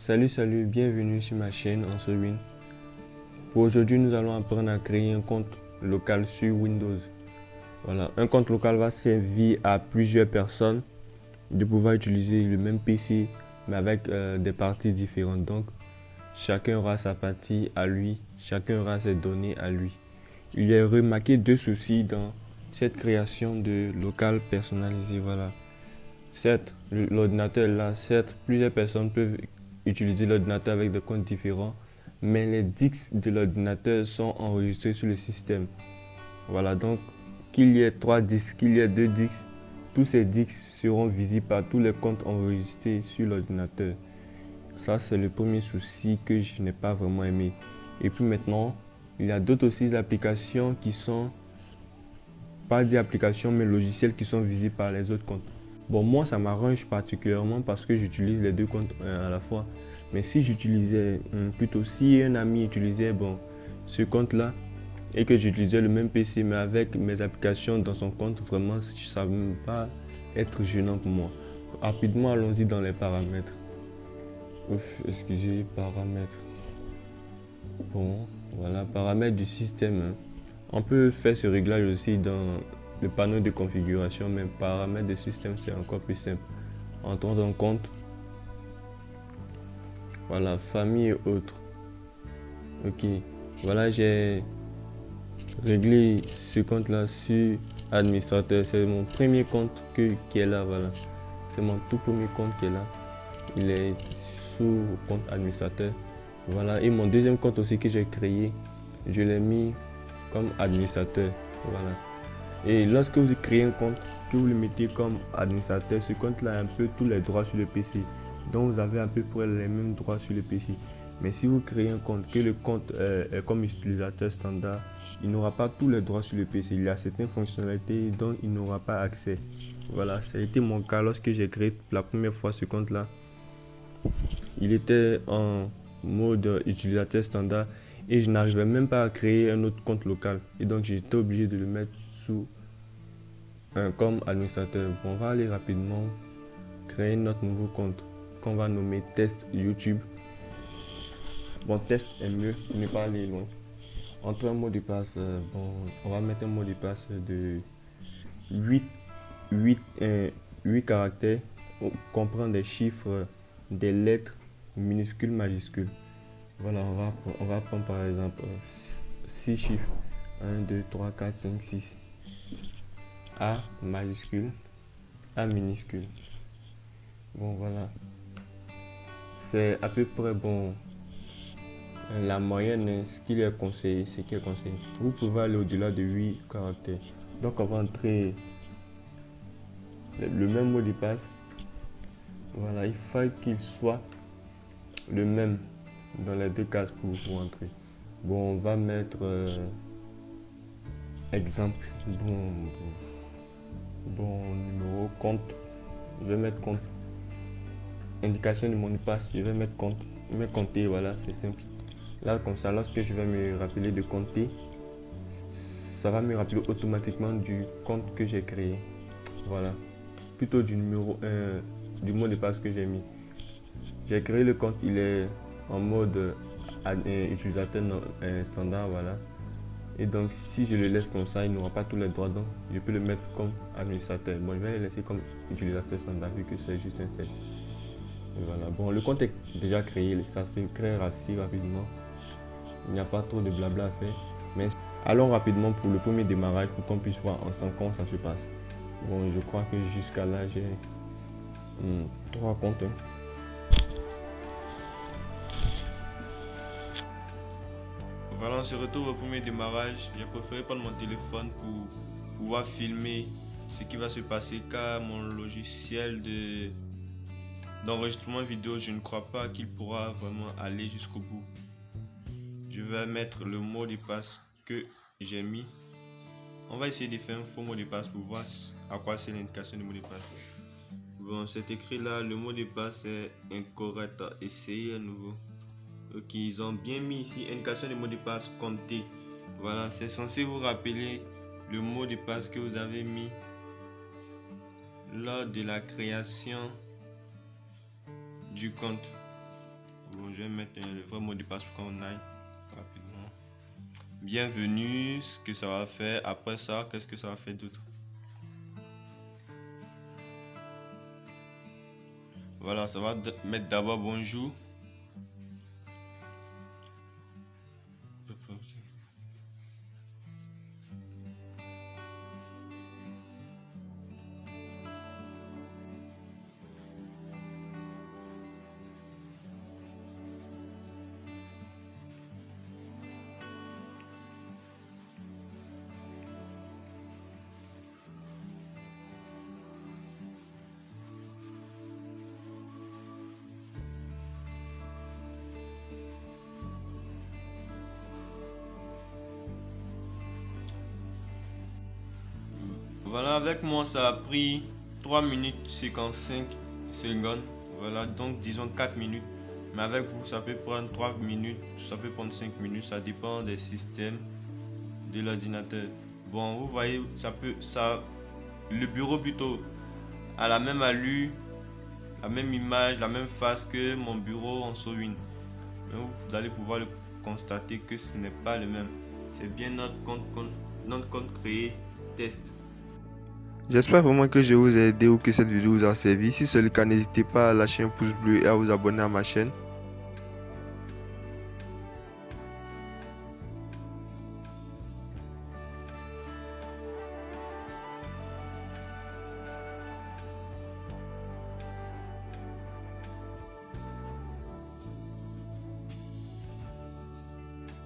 Salut, bienvenue sur ma chaîne Answin. Pour aujourd'hui, nous allons apprendre à créer un compte local sur Windows. Voilà, un compte local va servir à plusieurs personnes de pouvoir utiliser le même PC mais avec des parties différentes. Donc, chacun aura sa partie à lui, chacun aura ses données à lui. Il y a remarqué deux soucis dans cette création de local personnalisé. Voilà. Certes, l'ordinateur est là, certes, plusieurs personnes peuvent utiliser l'ordinateur avec des comptes différents, mais les disques de l'ordinateur sont enregistrés sur le système. Voilà, donc qu'il y ait 3 disques, qu'il y ait 2 disques, tous ces disques seront visibles par tous les comptes enregistrés sur l'ordinateur. Ça, c'est le premier souci que je n'ai pas vraiment aimé. Et puis maintenant, il y a d'autres aussi applications qui sont, pas des applications, mais logiciels qui sont visibles par les autres comptes. Bon, moi, ça m'arrange particulièrement parce que j'utilise les deux comptes à la fois. Mais si j'utilisais, plutôt si un ami utilisait ce compte-là et que j'utilisais le même PC mais avec mes applications dans son compte, vraiment, ça ne va pas être gênant pour moi. Rapidement, allons-y dans les paramètres. Excusez, paramètres. Bon, voilà, paramètres du système. On peut faire ce réglage aussi dans le panneau de configuration, mais paramètres de système, c'est encore plus simple. Entrons dans compte. Voilà, famille et autres. Ok, voilà, j'ai réglé ce compte-là sur administrateur. C'est mon premier compte qui est là, voilà. C'est mon tout premier compte qui est là. Il est sous compte administrateur. Voilà, et mon deuxième compte aussi que j'ai créé, je l'ai mis comme administrateur. Voilà. Et lorsque vous créez un compte, que vous le mettez comme administrateur, ce compte-là a un peu tous les droits sur le PC. Donc vous avez à peu près les mêmes droits sur le PC. Mais si vous créez un compte, que le compte est comme utilisateur standard, il n'aura pas tous les droits sur le PC. Il y a certaines fonctionnalités dont il n'aura pas accès. Voilà, ça a été mon cas lorsque j'ai créé la première fois ce compte-là. Il était en mode utilisateur standard et je n'arrivais même pas à créer un autre compte local. Et donc j'étais obligé de le mettre sous comme administrateur. Bon, on va aller rapidement créer notre nouveau compte qu'on va nommer test YouTube. Bon, test est mieux, ne pas aller loin. Entre un mot de passe, on va mettre un mot de passe de 8 caractères. On comprend des chiffres, des lettres minuscules, majuscules. Voilà, on va prendre par exemple 6 chiffres. 1, 2, 3, 4, 5, 6. A majuscule, A minuscule. Bon, voilà. C'est à peu près la moyenne, ce qui est conseillé. Vous pouvez aller au-delà de 8 caractères. Donc, on va entrer le même mot de passe. Voilà, il faut qu'il soit le même dans les deux cases pour vous entrer. Bon, on va mettre exemple. Bon, numéro, compte. Je vais mettre compte. Indication de mot de passe, je vais mettre compte. Je vais compter, voilà, c'est simple. Là, comme ça, lorsque je vais me rappeler de compter, ça va me rappeler automatiquement du compte que j'ai créé. Voilà. Plutôt du numéro du mot de passe que j'ai mis. J'ai créé le compte, il est en mode utilisateur standard, voilà. Et donc, si je le laisse comme ça, il n'aura pas tous les droits, donc je peux le mettre comme administrateur. Bon, je vais le laisser comme utilisateur standard vu que c'est juste un test. Et voilà. Bon, le compte est déjà créé, ça se crée assez rapidement. Il n'y a pas trop de blabla à faire. Mais allons rapidement pour le premier démarrage pour qu'on puisse voir ensemble comment ça se passe. Bon, je crois que jusqu'à là, j'ai 3 comptes. Voilà, on se retrouve au premier démarrage. J'ai préféré prendre mon téléphone pour pouvoir filmer ce qui va se passer car mon logiciel d'enregistrement vidéo, je ne crois pas qu'il pourra vraiment aller jusqu'au bout. Je vais mettre le mot de passe que j'ai mis. On va essayer de faire un faux mot de passe pour voir à quoi c'est l'indication du mot de passe. Bon, c'est écrit là, le mot de passe est incorrect. Essayez à nouveau. Ok, ils ont bien mis ici indication de mot de passe compté. Voilà, c'est censé vous rappeler le mot de passe que vous avez mis lors de la création du compte. Bon, je vais mettre le vrai mot de passe pour qu'on aille rapidement. Bienvenue, ce que ça va faire. Après ça, qu'est-ce que ça va faire d'autre? Voilà, ça va mettre d'abord bonjour. Voilà, avec moi ça a pris 3 minutes 55 secondes. Voilà, donc disons 4 minutes. Mais avec vous, ça peut prendre 3 minutes, ça peut prendre 5 minutes, ça dépend des systèmes de l'ordinateur. Bon, vous voyez, le bureau plutôt a la même allure, la même image, la même face que mon bureau en SoWin. Mais vous allez pouvoir le constater que ce n'est pas le même. C'est bien notre compte créé test. J'espère vraiment que je vous ai aidé ou que cette vidéo vous a servi. Si c'est le cas, n'hésitez pas à lâcher un pouce bleu et à vous abonner à ma chaîne.